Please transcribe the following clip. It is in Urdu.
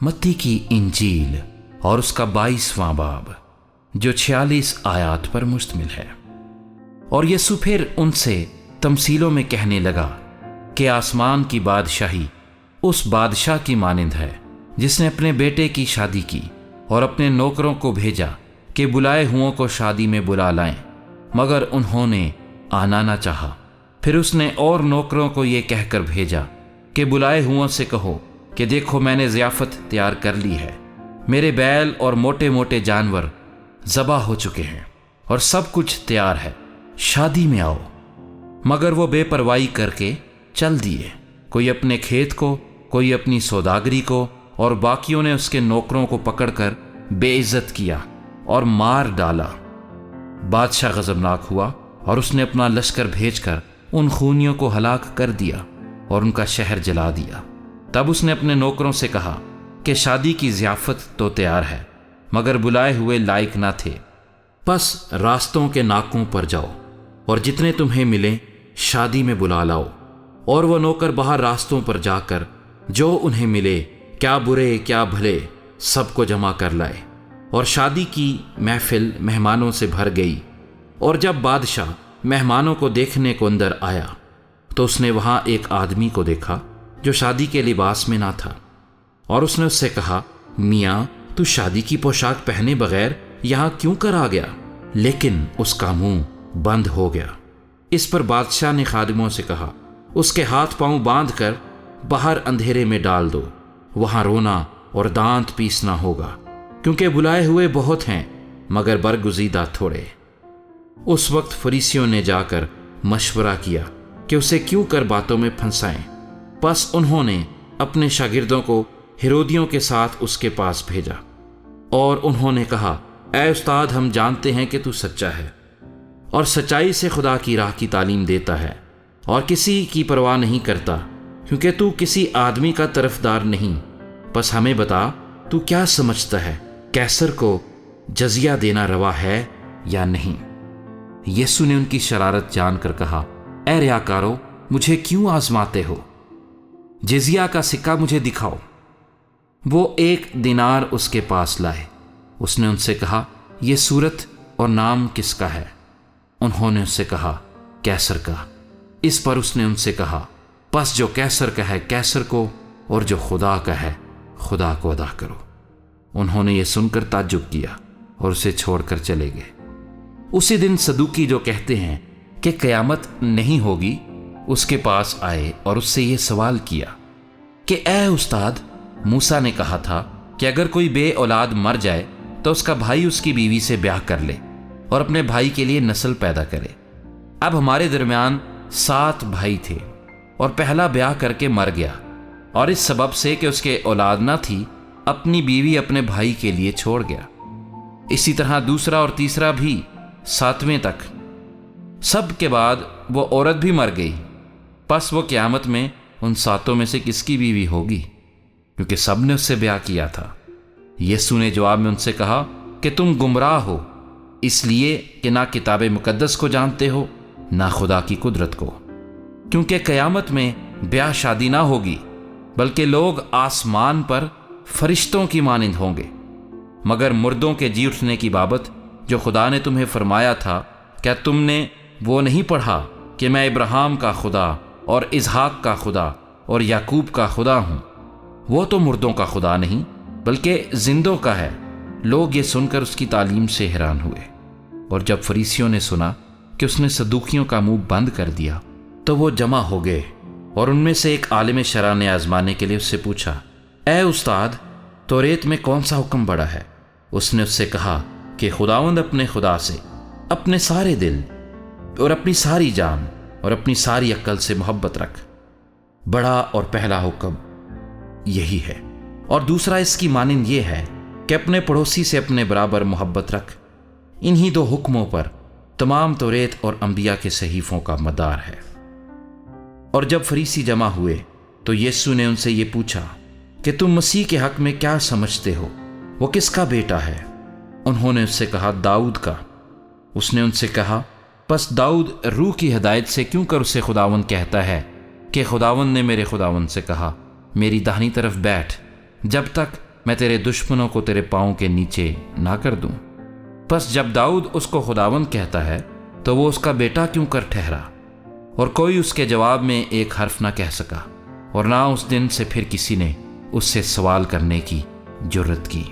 متی کی انجیل اور اس کا 22واں باب جو 46 آیات پر مشتمل ہے۔ اور یسوع پھر ان سے تمثیلوں میں کہنے لگا کہ آسمان کی بادشاہی اس بادشاہ کی مانند ہے جس نے اپنے بیٹے کی شادی کی اور اپنے نوکروں کو بھیجا کہ بلائے ہوں کو شادی میں بلا لائیں، مگر انہوں نے آنا نہ چاہا۔ پھر اس نے اور نوکروں کو یہ کہہ کر بھیجا کہ بلائے ہوں سے کہو کہ دیکھو میں نے ضیافت تیار کر لی ہے، میرے بیل اور موٹے موٹے جانور ذبح ہو چکے ہیں اور سب کچھ تیار ہے، شادی میں آؤ۔ مگر وہ بے پرواہی کر کے چل دیے، کوئی اپنے کھیت کو، کوئی اپنی سوداگری کو، اور باقیوں نے اس کے نوکروں کو پکڑ کر بے عزت کیا اور مار ڈالا۔ بادشاہ غضبناک ہوا اور اس نے اپنا لشکر بھیج کر ان خونیوں کو ہلاک کر دیا اور ان کا شہر جلا دیا۔ تب اس نے اپنے نوکروں سے کہا کہ شادی کی ضیافت تو تیار ہے، مگر بلائے ہوئے لائق نہ تھے، پس راستوں کے ناکوں پر جاؤ اور جتنے تمہیں ملیں شادی میں بلا لاؤ۔ اور وہ نوکر باہر راستوں پر جا کر جو انہیں ملے، کیا برے کیا بھلے، سب کو جمع کر لائے، اور شادی کی محفل مہمانوں سے بھر گئی۔ اور جب بادشاہ مہمانوں کو دیکھنے کو اندر آیا تو اس نے وہاں ایک آدمی کو دیکھا جو شادی کے لباس میں نہ تھا، اور اس نے اس سے کہا، میاں تو شادی کی پوشاک پہنے بغیر یہاں کیوں کر آ گیا؟ لیکن اس کا منہ بند ہو گیا۔ اس پر بادشاہ نے خادموں سے کہا، اس کے ہاتھ پاؤں باندھ کر باہر اندھیرے میں ڈال دو، وہاں رونا اور دانت پیسنا ہوگا، کیونکہ بلائے ہوئے بہت ہیں مگر برگزیدہ تھوڑے۔ اس وقت فریسیوں نے جا کر مشورہ کیا کہ اسے کیوں کر باتوں میں پھنسائیں۔ پس انہوں نے اپنے شاگردوں کو ہیرودیوں کے ساتھ اس کے پاس بھیجا، اور انہوں نے کہا، اے استاد، ہم جانتے ہیں کہ تو سچا ہے اور سچائی سے خدا کی راہ کی تعلیم دیتا ہے اور کسی کی پرواہ نہیں کرتا، کیونکہ تو کسی آدمی کا طرفدار نہیں۔ پس ہمیں بتا، تو کیا سمجھتا ہے، قیصر کو جزیہ دینا روا ہے یا نہیں؟ یسوع نے ان کی شرارت جان کر کہا، اے ریاکارو، مجھے کیوں آزماتے ہو؟ جزیہ کا سکہ مجھے دکھاؤ۔ وہ 1 دینار اس کے پاس لائے۔ اس نے ان سے کہا، یہ صورت اور نام کس کا ہے؟ انہوں نے اس سے کہا، قیصر کا۔ اس پر اس نے ان سے کہا، پس جو قیصر کا ہے قیصر کو، اور جو خدا کا ہے خدا کو ادا کرو۔ انہوں نے یہ سن کر تعجب کیا اور اسے چھوڑ کر چلے گئے۔ اسی دن صدوقی جو کہتے ہیں کہ قیامت نہیں ہوگی اس کے پاس آئے اور اس سے یہ سوال کیا کہ اے استاد، موسیٰ نے کہا تھا کہ اگر کوئی بے اولاد مر جائے تو اس کا بھائی اس کی بیوی سے بیاہ کر لے اور اپنے بھائی کے لیے نسل پیدا کرے۔ اب ہمارے درمیان 7 بھائی تھے، اور پہلا بیاہ کر کے مر گیا، اور اس سبب سے کہ اس کے اولاد نہ تھی اپنی بیوی اپنے بھائی کے لیے چھوڑ گیا۔ اسی طرح دوسرا اور تیسرا بھی 7ویں تک۔ سب کے بعد وہ عورت بھی مر گئی۔ پس وہ قیامت میں ان 7 میں سے کس کی بیوی ہوگی؟ کیونکہ سب نے اس سے بیاہ کیا تھا۔ یسوع نے جواب میں ان سے کہا کہ تم گمراہ ہو، اس لیے کہ نہ کتاب مقدس کو جانتے ہو نہ خدا کی قدرت کو۔ کیونکہ قیامت میں بیاہ شادی نہ ہوگی، بلکہ لوگ آسمان پر فرشتوں کی مانند ہوں گے۔ مگر مردوں کے جی اٹھنے کی بابت جو خدا نے تمہیں فرمایا تھا، کیا تم نے وہ نہیں پڑھا کہ میں ابراہیم کا خدا اور اسحاق کا خدا اور یعقوب کا خدا ہوں؟ وہ تو مردوں کا خدا نہیں بلکہ زندوں کا ہے۔ لوگ یہ سن کر اس کی تعلیم سے حیران ہوئے۔ اور جب فریسیوں نے سنا کہ اس نے صدوقیوں کا منہ بند کر دیا تو وہ جمع ہو گئے، اور ان میں سے ایک عالم شرع نے آزمانے کے لیے اس سے پوچھا، اے استاد، توریت میں کون سا حکم بڑا ہے؟ اس نے اس سے کہا کہ خداوند اپنے خدا سے اپنے سارے دل اور اپنی ساری جان اور اپنی ساری عقل سے محبت رکھ، بڑا اور پہلا حکم یہی ہے۔ اور دوسرا اس کی مانند یہ ہے کہ اپنے پڑوسی سے اپنے برابر محبت رکھ۔ انہی 2 حکموں پر تمام توریت اور انبیاء کے صحیفوں کا مدار ہے۔ اور جب فریسی جمع ہوئے تو یسوع نے ان سے یہ پوچھا کہ تم مسیح کے حق میں کیا سمجھتے ہو؟ وہ کس کا بیٹا ہے؟ انہوں نے اس سے کہا، داؤد کا۔ اس نے ان سے کہا، پس داؤد روح کی ہدایت سے کیوں کر اسے خداوند کہتا ہے کہ خداوند نے میرے خداوند سے کہا، میری داہنی طرف بیٹھ، جب تک میں تیرے دشمنوں کو تیرے پاؤں کے نیچے نہ کر دوں۔ بس جب داؤد اس کو خداوند کہتا ہے تو وہ اس کا بیٹا کیوں کر ٹھہرا؟ اور کوئی اس کے جواب میں ایک حرف نہ کہہ سکا، اور نہ اس دن سے پھر کسی نے اس سے سوال کرنے کی جرت کی۔